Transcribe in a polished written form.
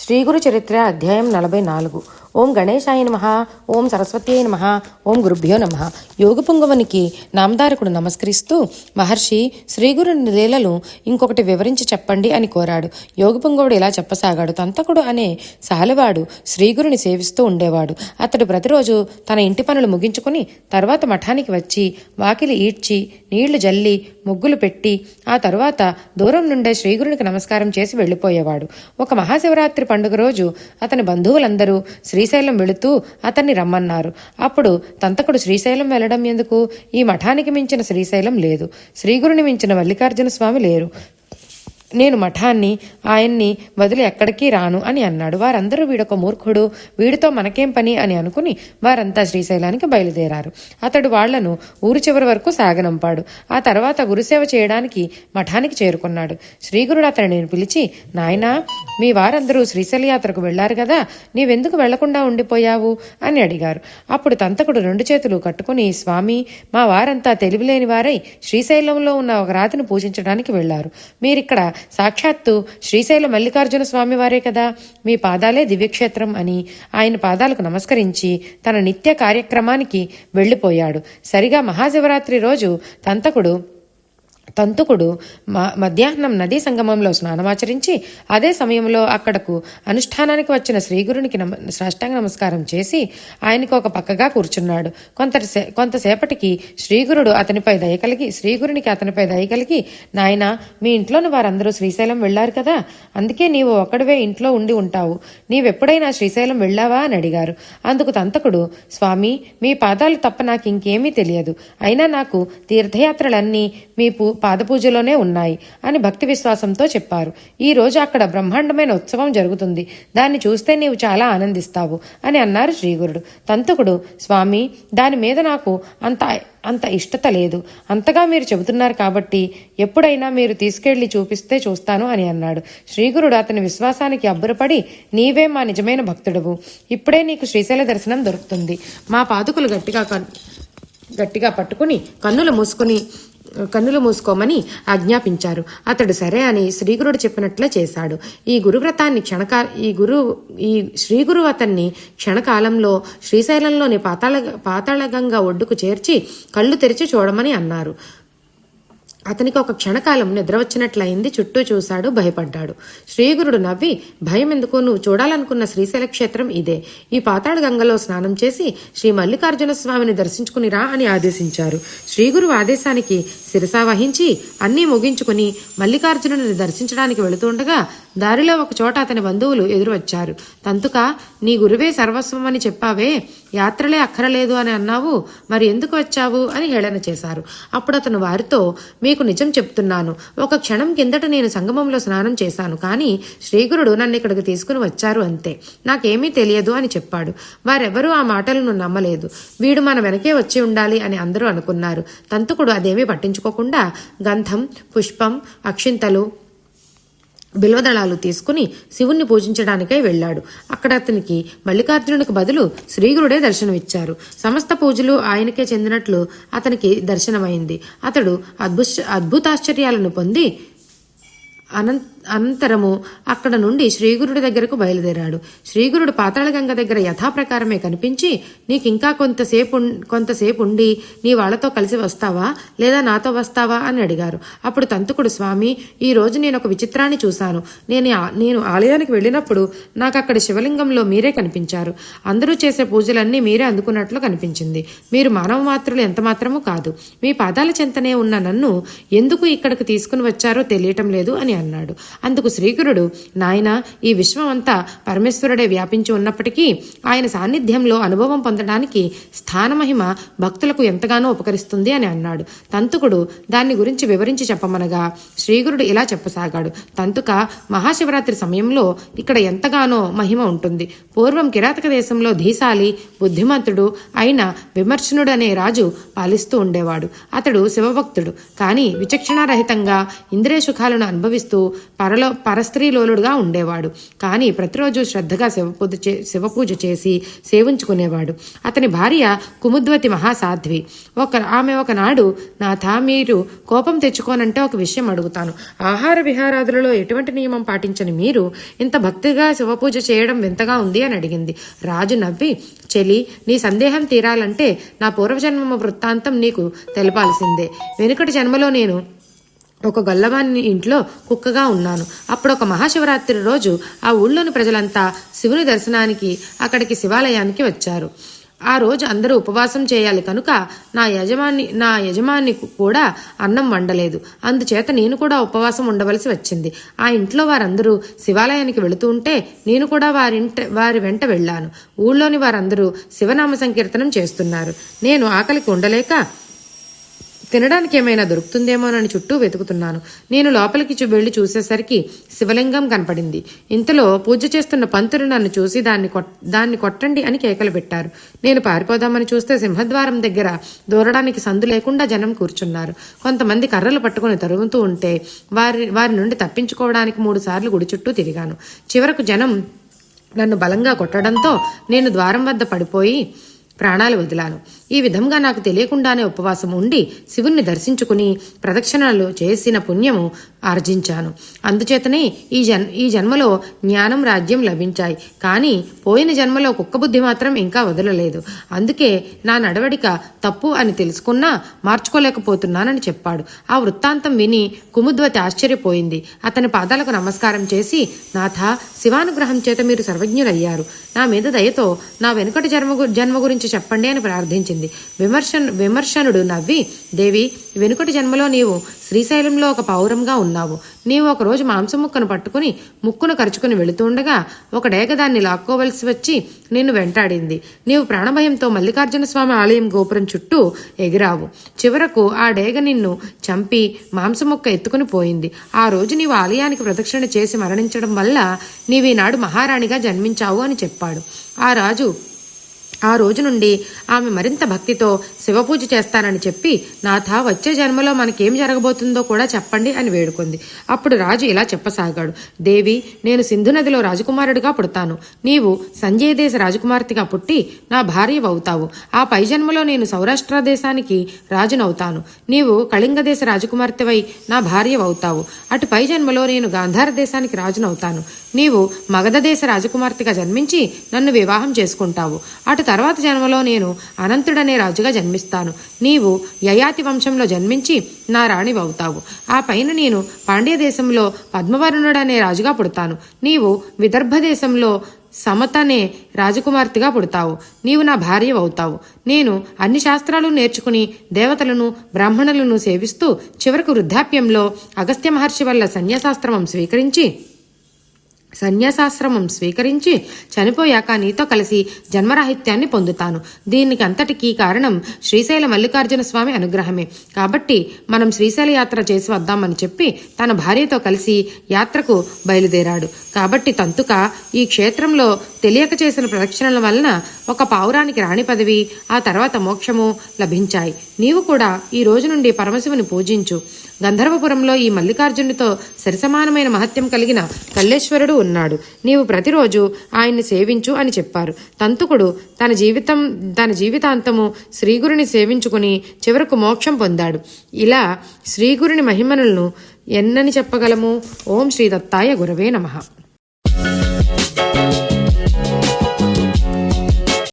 శ్రీ గురు చరిత్ర అధ్యాయం 44. ఓం గణేశాయ నమః. ఓం సరస్వత్యై నమః. ఓం గురుభ్యో నమః. యోగపుంగవునికి నామధారకుడు నమస్కరిస్తూ, మహర్షి, శ్రీగురుని లీలలు ఇంకొకటి వివరించి చెప్పండి అని కోరాడు. యోగపుంగవుడు ఇలా చెప్పసాగాడు. తంతకుడు అనే సాలెవాడు శ్రీగురుని సేవిస్తూ ఉండేవాడు. అతడు ప్రతిరోజు తన ఇంటి పనులు ముగించుకుని తర్వాత మఠానికి వచ్చి వాకిలి ఈడ్చి నీళ్లు జల్లి ముగ్గులు పెట్టి ఆ తరువాత దూరం నుండే శ్రీగురునికి నమస్కారం చేసి వెళ్లిపోయేవాడు. ఒక మహాశివరాత్రి పండుగ రోజు అతని బంధువులందరూ శ్రీశైలం వెళుతూ అతన్ని రమ్మన్నారు. అప్పుడు తంతకుడు శ్రీశైలం వెళ్లడం ఎందుకు? ఈ మఠానికి మించిన శ్రీశైలం లేదు, శ్రీగురుని మించిన మల్లికార్జున స్వామి లేరు. నేను మఠాన్ని ఆయన్ని వదిలి ఎక్కడికి రాను అని అన్నాడు. వారందరూ వీడొక మూర్ఖుడు, వీడితో మనకేం పని అని అనుకుని వారంతా శ్రీశైలానికి బయలుదేరారు. అతడు వాళ్లను ఊరు చివరి వరకు సాగనంపాడు. ఆ తర్వాత గురుసేవ చేయడానికి మఠానికి చేరుకున్నాడు. శ్రీగురుడు అతడిని పిలిచి, నాయనా, మీ వారందరూ శ్రీశైల యాత్రకు వెళ్లారు కదా, నీవెందుకు వెళ్లకుండా ఉండిపోయావు అని అడిగారు. అప్పుడు తంతకుడు రెండు చేతులు కట్టుకుని, స్వామి, మా వారంతా తెలివిలేని వారై శ్రీశైలంలో ఉన్న ఒక రాతిని పూజించడానికి వెళ్లారు. మీరిక్కడ సాక్షాత్తు శ్రీశైల మల్లికార్జున స్వామి వారే కదా, మీ పాదాలే దివ్యక్షేత్రం అని ఆయన పాదాలకు నమస్కరించి తన నిత్య కార్యక్రమానికి వెళ్లిపోయాడు. సరిగా మహాశివరాత్రి రోజు తంతుకుడు మధ్యాహ్నం నదీ సంగమంలో స్నానమాచరించి అదే సమయంలో అక్కడకు అనుష్ఠానానికి వచ్చిన శ్రీగురునికి సాష్టాంగ నమస్కారం చేసి ఆయనకు ఒక పక్కగా కూర్చున్నాడు. కొంతసేపటికి శ్రీగురునికి అతనిపై దయ కలిగి, నాయనా, మీ ఇంట్లోని వారందరూ శ్రీశైలం వెళ్లారు కదా, అందుకే నీవు ఒక్కడివే ఇంట్లో ఉండి ఉంటావు. నీవెప్పుడైనా శ్రీశైలం వెళ్ళావా అని అడిగారు. అందుకు తంతకుడు, స్వామి, మీ పాదాలు తప్ప నాకు ఇంకేమీ తెలియదు. అయినా నాకు తీర్థయాత్రలన్నీ మీ పాదపూజలోనే ఉన్నాయి అని భక్తి విశ్వాసంతో చెప్పారు. ఈ రోజు అక్కడ బ్రహ్మాండమైన ఉత్సవం జరుగుతుంది, దాన్ని చూస్తే నీవు చాలా ఆనందిస్తావు అని అన్నారు శ్రీగురుడు. తంతకుడు, స్వామి, దాని మీద నాకు అంత ఇష్టత లేదు. అంతగా మీరు చెబుతున్నారు కాబట్టి ఎప్పుడైనా మీరు తీసుకెళ్లి చూపిస్తే చూస్తాను అని అన్నాడు. శ్రీగురుడు అతని విశ్వాసానికి అబ్బురపడి, నీవే మా నిజమైన భక్తుడవు, ఇప్పుడే నీకు శ్రీశైల దర్శనం దొరుకుతుంది. మా పాదుకులు గట్టిగా పట్టుకుని కన్నులు మూసుకోమని ఆజ్ఞాపించారు. అతడు సరే అని శ్రీగురుడు చెప్పినట్లే చేశాడు. ఈ శ్రీగురు అతన్ని క్షణకాలంలో శ్రీశైలంలోని పాతాళగంగా ఒడ్డుకు చేర్చి కళ్ళు తెరిచి చూడమని అన్నారు. అతనికి ఒక క్షణకాలం నిద్ర వచ్చినట్లయింది. చుట్టూ చూశాడు, భయపడ్డాడు. శ్రీగురుడు నవ్వి, భయం ఎందుకు, నువ్వు చూడాలనుకున్న శ్రీశైల క్షేత్రం ఇదే. ఈ పాతాళ గంగలో స్నానం చేసి శ్రీ మల్లికార్జున స్వామిని దర్శించుకుని రా అని ఆదేశించారు. శ్రీగురు ఆదేశానికి శిరసా వహించి అన్నీ ముగించుకుని మల్లికార్జునుని దర్శించడానికి వెళుతుండగా దారిలో ఒక చోట అతని బంధువులు ఎదురు వచ్చారు. తంతుక, నీ గురువే సర్వస్వం అని చెప్పావే, యాత్రలే అక్కరలేదు అని అన్నావు, మరి ఎందుకు వచ్చావు అని హేళన చేశారు. అప్పుడు అతను వారితో, మీకు నిజం చెప్తున్నాను, ఒక క్షణం కిందట నేను సంగమంలో స్నానం చేశాను, కానీ శ్రీగురుడు నన్ను ఇక్కడికి తీసుకుని వచ్చారు, అంతే, నాకేమీ తెలియదు అని చెప్పాడు. వారెవరూ ఆ మాటలను నమ్మలేదు. వీడు మన వెనకే వచ్చి ఉండాలి అని అందరూ అనుకున్నారు. తంతుకుడు అదేమీ పట్టించుకోకుండా గంధం, పుష్పం, అక్షింతలు, బిల్వదళాలు తీసుకుని శివుణ్ణి పూజించడానికై వెళ్లాడు. అక్కడ అతనికి మల్లికార్జునునికి బదులు శ్రీగురుడే దర్శనమిచ్చారు. సమస్త పూజలు ఆయనకే చెందినట్లు అతనికి దర్శనమైంది. అతడు అద్భుతాశ్చర్యాలను పొంది అనంతరము అక్కడ నుండి శ్రీగురుడి దగ్గరకు బయలుదేరాడు. శ్రీగురుడు పాతాళగంగ దగ్గర యథాప్రకారమే కనిపించి, నీకింకా కొంతసేపు ఉండి నీ వాళ్లతో కలిసి వస్తావా లేదా నాతో వస్తావా అని అడిగారు. అప్పుడు తంతుకుడు, స్వామి, ఈ రోజు నేను ఒక విచిత్రాన్ని చూశాను. నేను ఆలయానికి వెళ్ళినప్పుడు నాకు అక్కడ శివలింగంలో మీరే కనిపించారు. అందరూ చేసే పూజలన్నీ మీరే అందుకున్నట్లు కనిపించింది. మీరు మానవ మాత్రులు ఎంత మాత్రమూ కాదు. మీ పాదాల చెంతనే ఉన్న నన్ను ఎందుకు ఇక్కడికి తీసుకుని వచ్చారో తెలియటం లేదు అని అన్నాడు. అందుకు శ్రీగురుడు, నాయనా, ఈ విశ్వం అంతా పరమేశ్వరుడే వ్యాపించి ఉన్నప్పటికీ ఆయన సాన్నిధ్యంలో అనుభవం పొందడానికి స్థానమహిమ భక్తులకు ఎంతగానో ఉపకరిస్తుంది అని అన్నాడు. తంతుకుడు దాన్ని గురించి వివరించి చెప్పమనగా శ్రీగురుడు ఇలా చెప్పసాగాడు. తంతుక, మహాశివరాత్రి సమయంలో ఇక్కడ ఎంతగానో మహిమ ఉంటుంది. పూర్వం కిరాతక దేశంలో ధీశాలి, బుద్ధిమంతుడు అయిన విమర్శనుడు అనే రాజు పాలిస్తూ ఉండేవాడు. అతడు శివభక్తుడు, కానీ విచక్షణారహితంగా ఇంద్రియ సుఖాలను అనుభవిస్తూ పరస్త్రీలోలుడుగా ఉండేవాడు. కానీ ప్రతిరోజు శ్రద్ధగా శివపూజ చేసి సేవించుకునేవాడు. అతని భార్య కుముద్వతి మహాసాధ్వి. ఆమె ఒకనాడు, నాథ, మీరు కోపం తెచ్చుకోనంటే ఒక విషయం అడుగుతాను. ఆహార విహారాదులలో ఎటువంటి నియమం పాటించని మీరు ఇంత భక్తిగా శివపూజ చేయడం వింతగా ఉంది అని అడిగింది. రాజు నవ్వి, చెలి, నీ సందేహం తీరాలంటే నా పూర్వజన్మ వృత్తాంతం నీకు తెలపాల్సిందే. వెనుకటి జన్మలో నేను ఒక గొల్లవాని ఇంట్లో కుక్కగా ఉన్నాను. అప్పుడు ఒక మహాశివరాత్రి రోజు ఆ ఊళ్ళోని ప్రజలంతా శివుని దర్శనానికి అక్కడికి శివాలయానికి వచ్చారు. ఆ రోజు అందరూ ఉపవాసం చేయాలి కనుక నా యజమాని కూడా అన్నం వండలేదు. అందుచేత నేను కూడా ఉపవాసం ఉండవలసి వచ్చింది. ఆ ఇంట్లో వారందరూ శివాలయానికి వెళుతూ ఉంటే నేను కూడా వారి వెంట వెళ్ళాను. ఊళ్ళోని వారందరూ శివనామ సంకీర్తనం చేస్తున్నారు. నేను ఆకలికి ఉండలేక తినడానికి ఏమైనా దొరుకుతుందేమోనని చుట్టూ వెతుకుతున్నాను. నేను లోపలికి వెళ్ళి చూసేసరికి శివలింగం కనపడింది. ఇంతలో పూజ చేస్తున్న పంతులు నన్ను చూసి దాన్ని కొట్టండి అని కేకలు పెట్టారు. నేను పారిపోదామని చూస్తే సింహద్వారం దగ్గర దూరడానికి సందు లేకుండా జనం కూర్చున్నారు. కొంతమంది కర్రలు పట్టుకుని తరుగుతూ ఉంటే వారి నుండి తప్పించుకోవడానికి 3 సార్లు గుడి చుట్టూ తిరిగాను. చివరకు జనం నన్ను బలంగా కొట్టడంతో నేను ద్వారం వద్ద పడిపోయి ప్రాణాలు వదిలాను. ఈ విధంగా నాకు తెలియకుండానే ఉపవాసం ఉండి శివుణ్ణి దర్శించుకుని ప్రదక్షిణలు చేసిన పుణ్యము ఆర్జించాను. అందుచేతనే ఈ జన్మలో జ్ఞానం, రాజ్యం లభించాయి. కానీ పోయిన జన్మలో కుక్క బుద్ధి మాత్రం ఇంకా వదలలేదు. అందుకే నా నడవడిక తప్పు అని తెలుసుకున్నా మార్చుకోలేకపోతున్నానని చెప్పాడు. ఆ వృత్తాంతం విని కుముద్వతి ఆశ్చర్యపోయింది. అతని పాదాలకు నమస్కారం చేసి, నాథ, శివానుగ్రహం చేత మీరు సర్వజ్ఞులయ్యారు. నా మీద దయతో నా వెనుకటి జన్మ గురించి చెప్పండి అని ప్రార్థించింది. విమర్శనుడు నవ్వి, దేవి, వెనుకటి జన్మలో నీవు శ్రీశైలంలో ఒక పౌరంగా ఉన్నావు. నీవు ఒకరోజు మాంసం ముక్కను పట్టుకుని ముక్కును కరుచుకుని వెళుతుండగా ఒక డేగ దాన్ని లాక్కోవలసి వచ్చి నిన్ను వెంటాడింది. నీవు ప్రాణభయంతో మల్లికార్జున స్వామి ఆలయం గోపురం చుట్టూ ఎగిరావు. చివరకు ఆ డేగ నిన్ను చంపి మాంసం ముక్క ఎత్తుకుని పోయింది. ఆ రోజు నీవు ఆలయానికి ప్రదక్షిణ చేసి మరణించడం వల్ల నీవీనాడు మహారాణిగా జన్మించావు అని చెప్పాడు. ఆ రోజు నుండి ఆమె మరింత భక్తితో శివపూజ చేస్తానని చెప్పి, నాథ, వచ్చే జన్మలో మనకేం జరగబోతుందో కూడా చెప్పండి అని వేడుకుంది. అప్పుడు రాజు ఇలా చెప్పసాగాడు, దేవి, నేను సింధు నదిలో రాజకుమారుడిగా పుడతాను. నీవు సంజయ దేశ రాజకుమార్తెగా పుట్టి నా భార్యవవుతావు. ఆ పై జన్మలో నేను సౌరాష్ట్ర దేశానికి రాజునవుతాను. నీవు కళింగ దేశ రాజకుమార్తెవై నా భార్యవవుతావు. అటు పై జన్మలో నేను గాంధార దేశానికి రాజునవుతాను. నీవు మగధ దేశ రాజకుమార్తెగా జన్మించి నన్ను వివాహం చేసుకుంటావు. అటు తర్వాత జన్మలో నేను అనంతుడనే రాజుగా జన్మిస్తాను. నీవు యయాతి వంశంలో జన్మించి నా రాణివవుతావు. ఆ పైన నేను పాండ్య దేశంలో పద్మవర్ణుడనే రాజుగా పుడతాను. నీవు విదర్భ దేశంలో సమతనే రాజకుమార్తెగా పుడతావు. నీవు నా భార్యవవుతావు. నేను అన్ని శాస్త్రాలు నేర్చుకుని దేవతలను, బ్రాహ్మణులను సేవిస్తూ చివరకు వృద్ధాప్యంలో అగస్త్య మహర్షి వల్ల సన్యాసాశ్రమం స్వీకరించి చనిపోయాక నీతో కలిసి జన్మరాహిత్యాన్ని పొందుతాను. దీనికి అంతటికీ కారణం శ్రీశైల మల్లికార్జున స్వామి అనుగ్రహమే. కాబట్టి మనం శ్రీశైల యాత్ర చేసి వద్దామని చెప్పి తన భార్యతో కలిసి యాత్రకు బయలుదేరాడు. కాబట్టి తంతుక ఈ క్షేత్రంలో తెలియక చేసిన ప్రదక్షిణల వలన ఒక పావురానికి రాణి పదవి, ఆ తర్వాత మోక్షము లభించాయి. నీవు కూడా ఈ రోజు నుండి పరమశివుని పూజించు. గంధర్వపురంలో ఈ మల్లికార్జునితో సరిసమానమైన మహత్యం కలిగిన కల్లేశ్వరుడు ఉన్నాడు. నీవు ప్రతిరోజు ఆయన్ని సేవించు అని చెప్పారు. తంతుకుడు తన జీవితాంతము శ్రీగురుని సేవించుకుని చివరకు మోక్షం పొందాడు. ఇలా శ్రీగురుని మహిమలను ఎన్నని చెప్పగలము. ఓం శ్రీ దత్తాయ గురవే నమః.